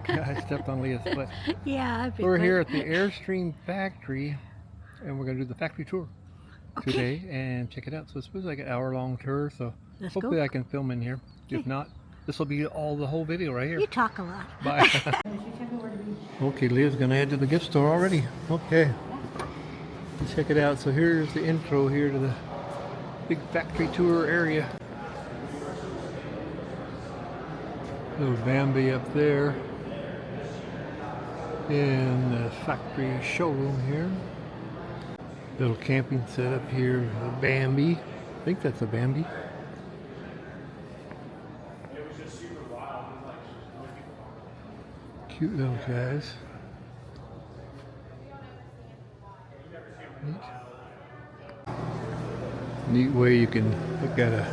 I stepped on Leah's foot. Yeah, I We're here at the Airstream factory, and we're going to do the factory tour today and check it out. So it's supposed to be like an hour-long tour, so Let's hopefully go. I can film in here. If not, this will be the whole video right here. You talk a lot. Bye. Okay, Leah's going to head to the gift store already. Okay. Check it out. So here's the intro here to the big factory tour area. Little Bambi up there in the factory showroom here. Little camping setup here, a Bambi. I think that's a Bambi. Cute little guys. Neat way you can look at a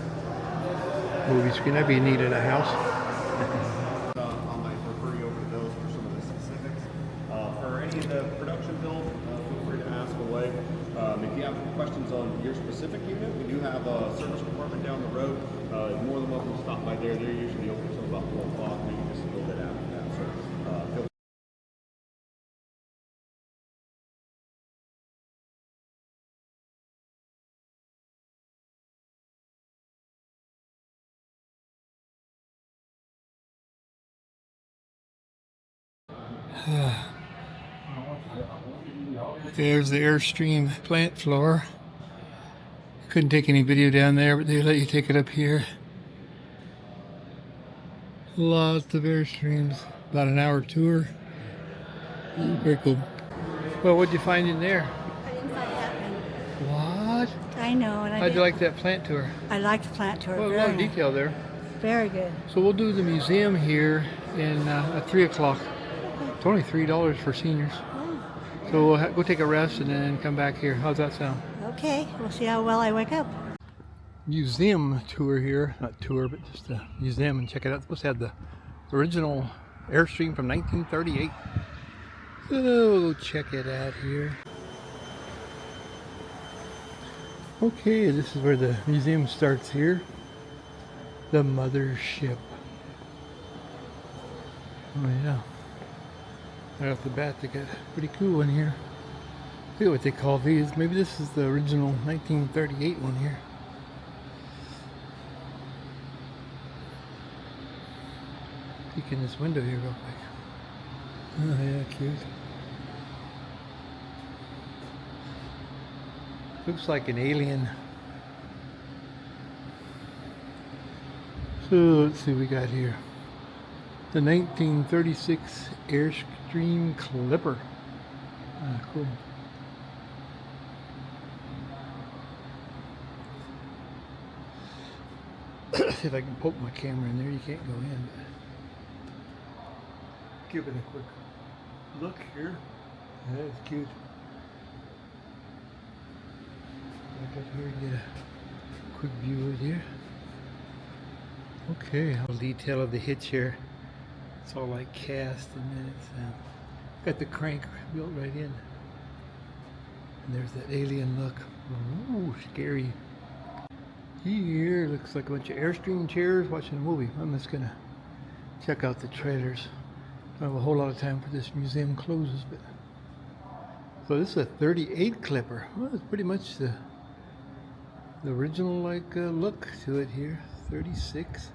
movie screen. That'd be neat in a house. I might refer you over to those for some of the specifics. For any of the production build, feel free to ask away. If you have questions on your specific unit, we do have a service department down the road. You're more than welcome to stop by there. They're usually open until about 4 o'clock, maybe just a little bit after that. So feel There's the Airstream plant floor. Couldn't take any video down there, but they let you take it up here. Lots of Airstreams. About an hour tour. Very cool. Well, what'd you find in there? I didn't find that one. What? I know. And How'd you like that plant tour? I liked the plant tour. Well, a lot of detail there. Very good. So we'll do the museum here at 3 o'clock. It's only $3 for seniors. Oh, So we'll go take a rest and then come back here. How's that sound? okay. We'll see how well I wake up. Museum tour here. Not tour, but just a museum, and check it out. It's supposed to have the original Airstream from 1938. So we'll check it out here. Okay, this is where the museum starts here. The mothership. Oh yeah. Right off the bat, they got a pretty cool one here. I forget what they call these. Maybe this is the original 1938 one here. Peek in this window here real quick. Oh yeah, cute. Looks like an alien. So let's see what we got here. The 1936 Airstream Clipper. Ah, cool. See if I can poke my camera in there. You can't go in. Give it a quick look here. That's cute. Back up here and get a quick view of it here. Okay, a detail of the hitch here. It's all like cast, and then it's got the crank built right in. And there's that alien look. Ooh, scary. Here looks like a bunch of Airstream chairs watching a movie. I'm just gonna check out the trailers. Don't have a whole lot of time for this museum closes, but so this is a 38 Clipper. Well, it's pretty much the original look to it here. 36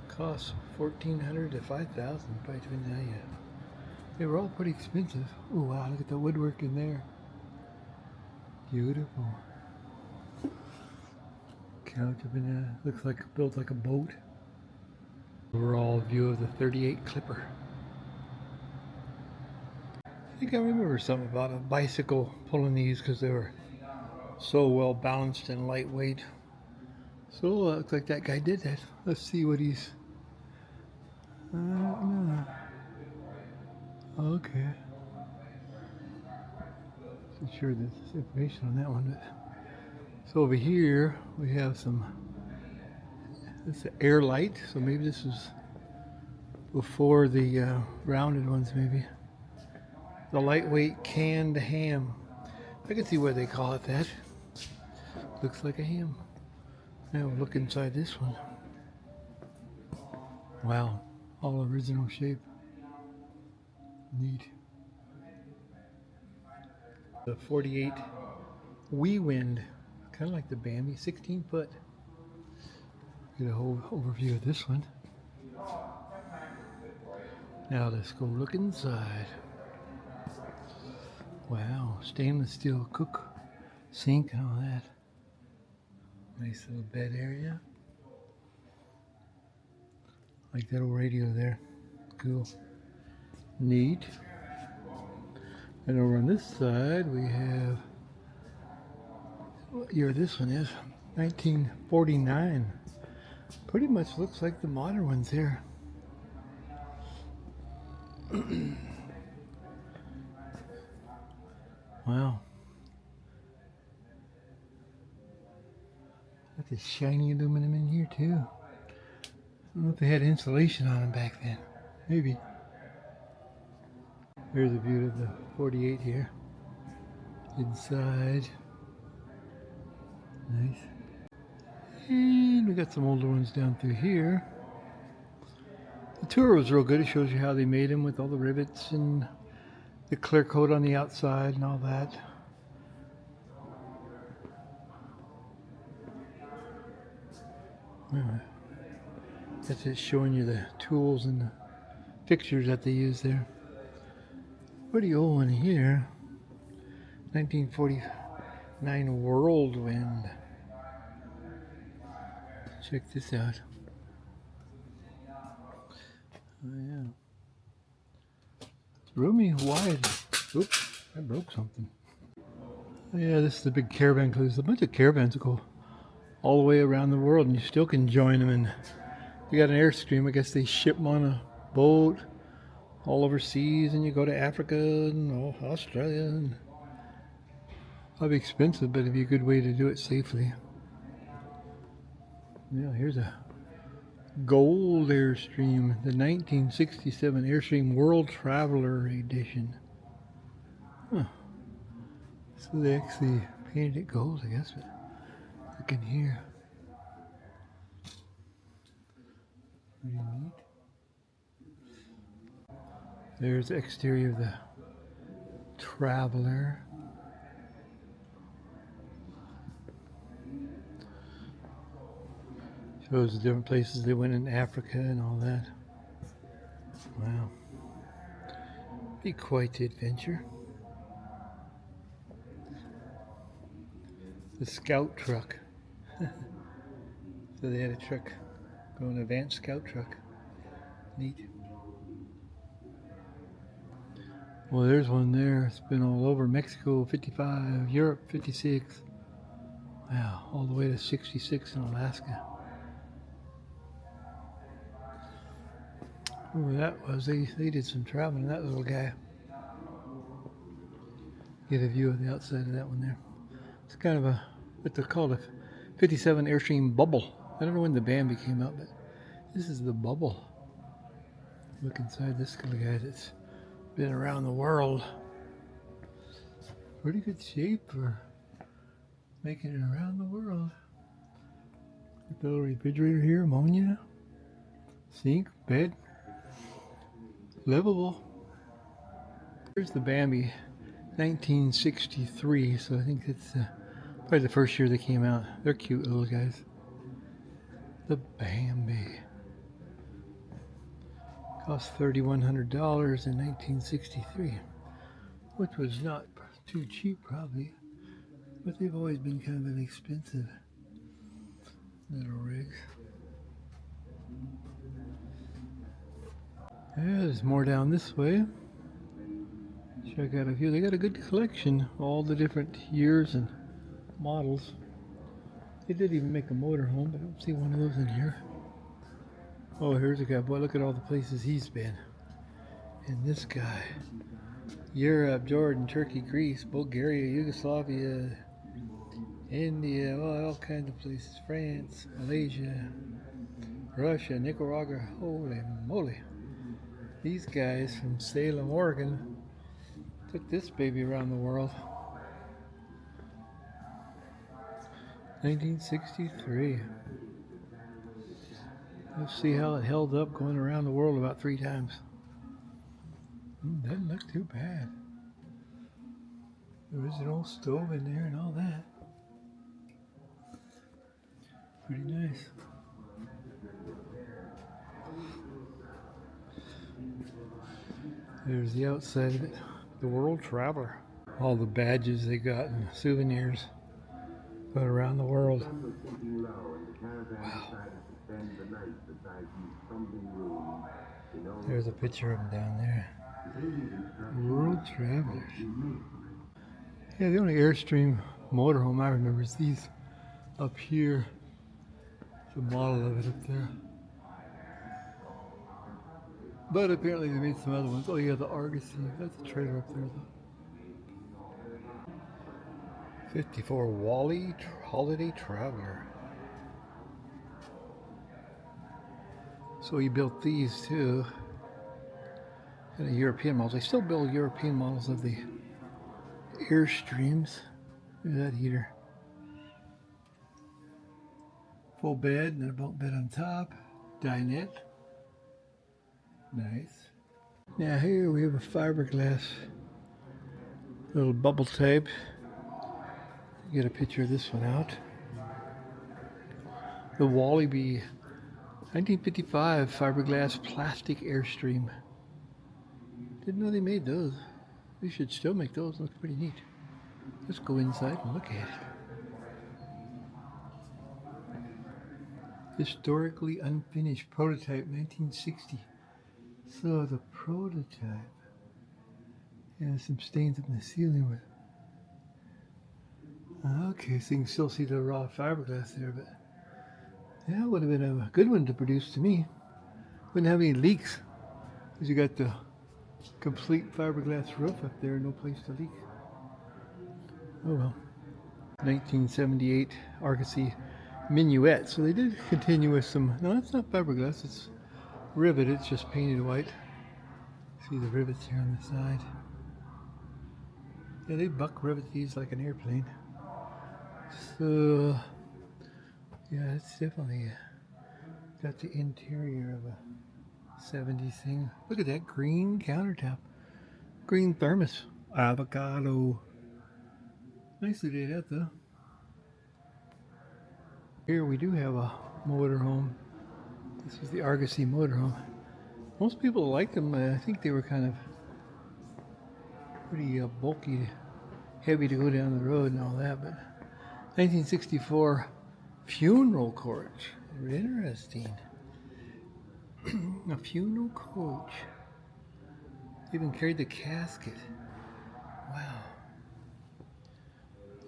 costs $1,400 to $5,000. Probably $29. They were all pretty expensive. Oh wow! Look at the woodwork in there. Beautiful. Couch up in there. Looks like built like a boat. Overall view of the 38 Clipper. I think I remember something about a bicycle pulling these because they were so well balanced and lightweight. So looks like that guy did that. Let's see what he's. I don't know. Okay. Not sure there's information on that one, but so over here we have some. This is an air light, so maybe this was before the rounded ones, maybe. The lightweight canned ham. I can see why they call it that. Looks like a ham. Now we'll look inside this one. Wow, all original shape. Neat. The 48 Wee Wind, kind of like the Bambi, 16 foot. Get a whole overview of this one. Now let's go look inside. Wow, stainless steel cook sink and all that. Nice little bed area. Like that old radio there. Cool. Neat. And over on this side we have, what year this one is? 1949. Pretty much looks like the modern ones here. Wow. Got this shiny aluminum in here too. I don't know if they had insulation on them back then. Maybe. There's a view of the 48 here. Inside. Nice. And we got some older ones down through here. The tour was real good. It shows you how they made them with all the rivets and the clear coat on the outside and all that. That's just showing you the tools and the fixtures that they use there. Pretty old one here. 1949 Whirlwind. Check this out. Oh yeah. It's roomy, wide. Oops, I broke something. Oh, yeah, this is the big caravan club. There's a bunch of caravans that go all the way around the world, and you still can join them. And you got an Airstream. I guess they ship them on a boat all overseas, and you go to Africa and Australia. And probably expensive, but it'd be a good way to do it safely. Yeah, here's a gold Airstream, the 1967 Airstream World Traveler Edition. Huh. So they actually painted it gold, I guess, but look in here. Pretty neat. There's the exterior of the Traveler. Shows the different places they went in Africa and all that. Wow. Be quite the adventure. The scout truck. So they had a truck, an advanced scout truck. Neat. Well, there's one there. It's been all over Mexico, 55, Europe, 56. Wow, all the way to 66 in Alaska. Whoever that was, they did some traveling, that little guy. Get a view of the outside of that one there. It's kind of what they're called, a 57 Airstream bubble. I don't know when the Bambi came out, but this is the bubble. Look inside this little guy that's been around the world. Pretty good shape for making it around the world. Got the little refrigerator here, ammonia, sink, bed, livable. Here's the Bambi, 1963, so I think it's probably the first year they came out. They're cute little guys. The Bambi. Cost $3,100 in 1963, which was not too cheap probably, but they've always been kind of an expensive little rig. Yeah, there's more down this way. Check out a few. They got a good collection, all the different years and models. They did even make a motorhome, but I don't see one of those in here. Oh, here's a guy. Boy, look at all the places he's been. And this guy. Europe, Jordan, Turkey, Greece, Bulgaria, Yugoslavia, India, well, all kinds of places. France, Malaysia, Russia, Nicaragua. Holy moly. These guys from Salem, Oregon took this baby around the world. 1963. Let's see how it held up going around the world about 3 times. Doesn't look too bad. There is an old stove in there and all that. Pretty nice. There's the outside of it. The World Traveler. All the badges they got and souvenirs going around the world. Wow. There's a picture of him down there. World Travelers. Yeah, the only Airstream motorhome I remember is these up here. The model of it up there. But apparently they made some other ones. Oh yeah, the Argosy. That's a trailer up there though. 54 Wally Holiday Traveler. So he built these too. And the European models. They still build European models of the Airstreams. Look at that heater. Full bed and a bunk bed on top. Dinette. Nice. Now here we have a fiberglass little bubble type. Get a picture of this one out. The Wallaby 1955 fiberglass plastic Airstream. Didn't know they made those. They should still make those. Looks pretty neat. Let's go inside and look at it. Historically unfinished prototype 1960. So the prototype has some stains up in the ceiling with. Okay, so you can still see the raw fiberglass there, but that would have been a good one to produce to me. Wouldn't have any leaks because you got the complete fiberglass roof up there, no place to leak. Oh well. 1978 Argosy Minuet. So they did continue with some. No, it's not fiberglass. It's rivet. It's just painted white. See the rivets here on the side. Yeah, they buck rivet these like an airplane. So yeah, it's definitely got the interior of a 70s thing. Look at that green countertop. Green thermos. Avocado. Nicely laid out though. Here we do have a motorhome. This is the Argosy motorhome. Most people liked them. I think they were kind of pretty bulky, heavy to go down the road and all that. But 1964 funeral coach. Interesting. A funeral coach. Even carried the casket. Wow.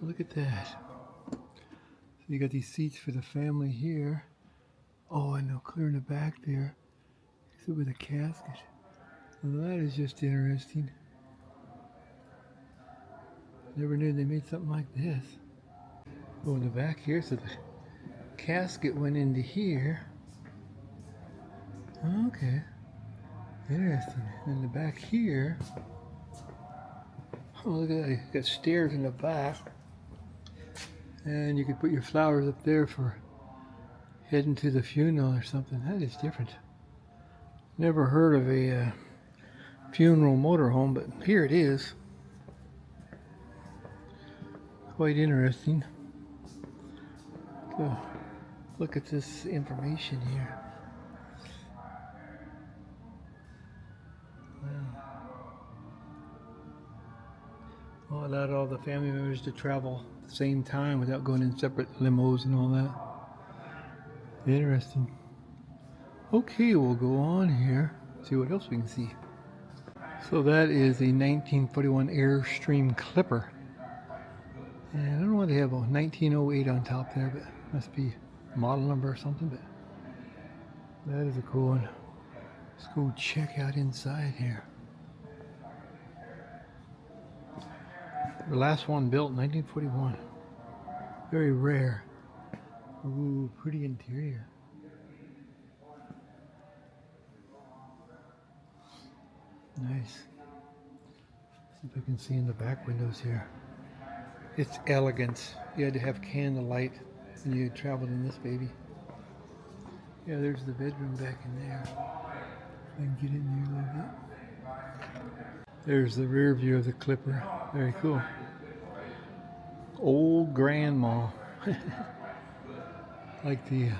Look at that. So you got these seats for the family here. Oh, and now clear in the back there. Except with a casket. Well, that is just interesting. Never knew they made something like this. Oh, in the back here, so the casket went into here. Okay. Interesting. In the back here. Oh, look at that. You got stairs in the back. And you could put your flowers up there for heading to the funeral or something. That is different. Never heard of a funeral motorhome, but here it is. Quite interesting. So, look at this information here. Wow. Well, it allowed all the family members to travel at the same time without going in separate limos and all that. Interesting. Okay, we'll go on here, see what else we can see. So that is a 1941 Airstream Clipper. And I don't know why they have a 1908 on top there, but must be model number or something, but that is a cool one. Let's go check out inside here. The last one built in 1941. Very rare. Ooh, pretty interior. Nice. See if I can see in the back windows here. It's elegance. You had to have candlelight when you traveled in this baby. Yeah, there's the bedroom back in there. I can get in there a little bit. There's the rear view of the Clipper. Very cool. Old grandma. Like the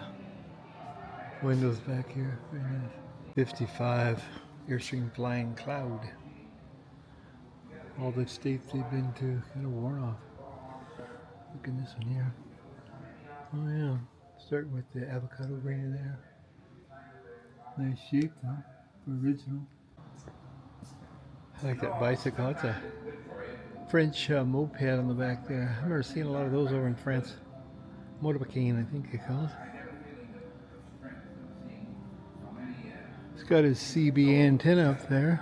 windows back here. Very nice. 55 Airstream Flying Cloud. All the states they've been to kind of worn off. Look at this one here. Oh yeah. Starting with the avocado green there. Nice shape though. Original. I like that bicycle. It's a French moped on the back there. I've never seen a lot of those over in France. Motorbike, I think they call it. It's got his CB antenna up there.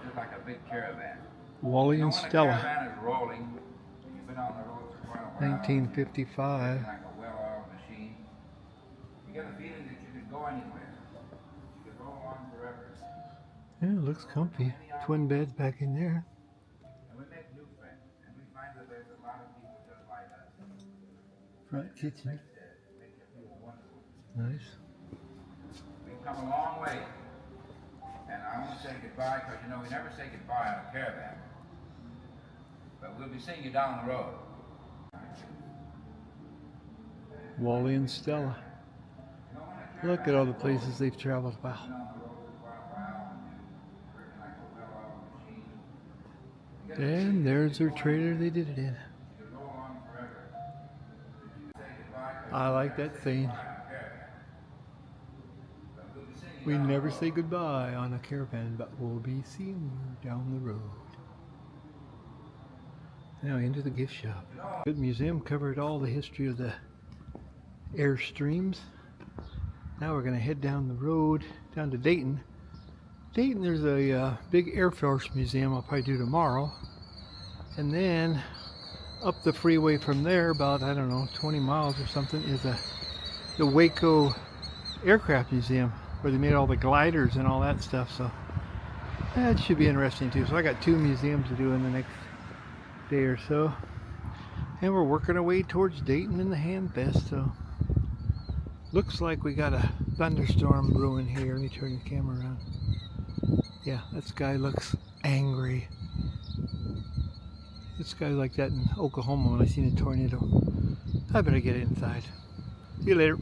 Just like a big caravan. Wally and When a Stella, caravan is rolling, you've been on the road for quite a while. 1955. Like a well-oiled machine. You get a feeling that you could go anywhere. You could roll on forever. Yeah, it looks comfy. Twin beds back in there. And we make new friends. And we find that there's a lot of people just like us. Front kitchen. Make you feel wonderful. Nice. We've come a long way. And I want to say goodbye because you know we never say goodbye on a caravan. But we'll be seeing you down the road. Wally and Stella. Look at all the places they've traveled. Wow. And there's their trailer they did it in. I like that saying. We never say goodbye on a caravan, but we'll be seeing you down the road. Now into the gift shop. Good museum, covered all the history of the Airstreams. Now we're going to head down the road, down to Dayton. Dayton, there's a big Air Force museum I'll probably do tomorrow. And then up the freeway from there, about, I don't know, 20 miles or something, is the Waco Aircraft Museum, where they made all the gliders and all that stuff. So that should be interesting too. So I got 2 museums to do in the next day or so. And we're working our way towards Dayton in the Hamfest. So looks like we got a thunderstorm brewing here. Let me turn the camera around. Yeah, that sky looks angry. This sky like that in Oklahoma when I seen a tornado. I better get inside. See you later.